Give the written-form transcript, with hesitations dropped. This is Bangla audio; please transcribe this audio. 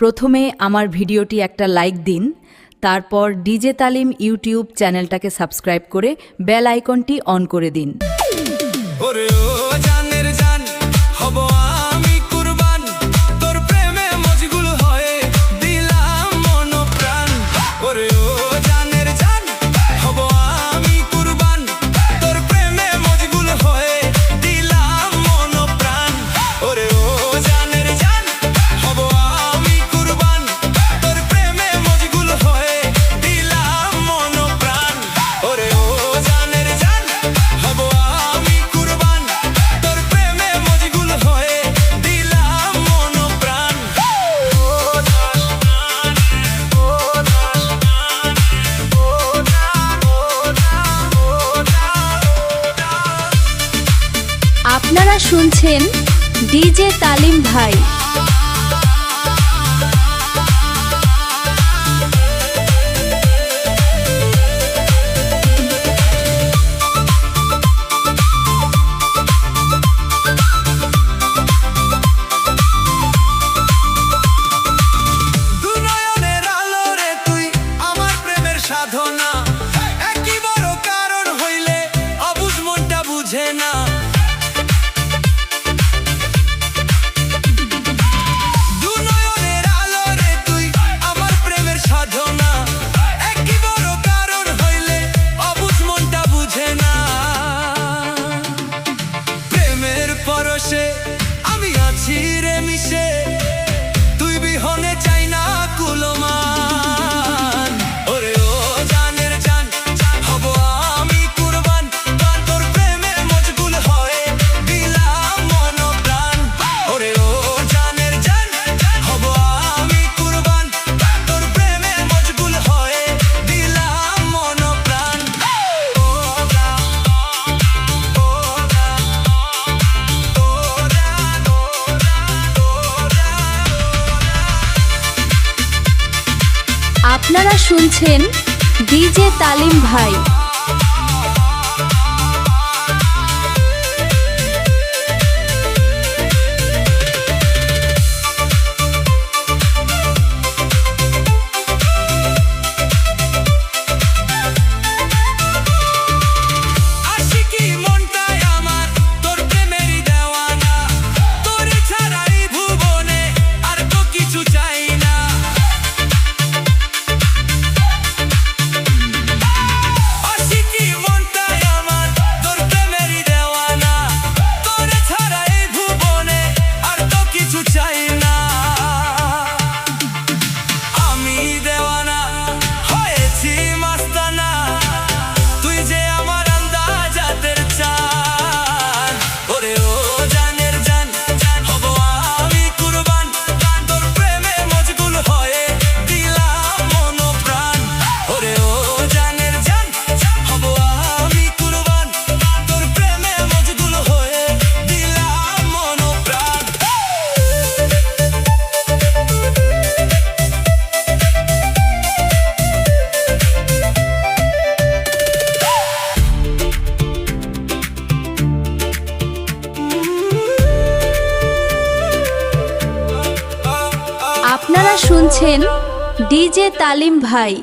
প্রথমে আমার ভিডিওটি একটা লাইক দিন, তারপর ডিজে তালিম ইউটিউব চ্যানেলটাকে সাবস্ক্রাইব করে বেল আইকনটি অন করে দিন। ওরে ও জানের জান হব আমি কুরবান, তোর প্রেমে মজগুল হয়ে দিলাম মন প্রাণ। ওরে ও জানের জান হব আমি কুরবান, তোর প্রেমে মজগুল হয়ে দিলাম মন প্রাণ। ওরে ও জানের জান হব আমি কুরবান, তোর প্রেমে মজগুল হয়ে দিলাম মন প্রাণ। ওরে ও জানের জান হব আমি কুরবান, তোর প্রেমে মজগুল হয়ে দিলাম মন প্রাণ। আপনারা শুনছেন ডিজে তালিম ভাই। দুনয়নের আলো রে তুই আমার প্রেমের সাধনা, একই বড় কারণ হইলে অবুঝ মনটা বুঝে না। দুনয়নের আলো রে তুই আমার প্রেমের সাধনা, একই বড় কারণ হইলে অবুঝ মনটা বুঝে না। প্রেমের পরশে আমি আছি রে মিশে, তুই বিহনে চাই না কুলমান। ওরে ও জানের জান হব আমি কুরবান, তোর প্রেমে মজগুল হয়ে দিলাম মন প্রাণ। ওরে ও জানের জান হব আমি কুরবান, তোর প্রেমে মজগুল হয়ে দিলাম মন প্রাণ। আপনারা শুনছেন ডিজে তালিম ভাই। আশিকি মনটাই আমার তোর প্রেমেরই দেওয়ানা, তোর ছাড়াই ভুবনে আর তো কিছু চাই না। আশিকি মনটাই আমার তোর প্রেমেরই দেওয়ানা, তোর ছাড়াই ভুবনে আর তো কিছু চাই না। আমি দেওয়ানা হয়েছি মাস্তানা, তুই যে আমার আন্দাজাতের চান। ওরে ও জানের জান হব আমি কুরবান, তোর প্রেমে মজগুল হয়ে দিলাম মন প্রাণ। ওরে ও জানের জান হব আমি কুরবান, তোর প্রেমে মজগুল হয়ে দিলাম মন প্রাণ। আপনারা শুনছেন ডিজে তালিম ভাই।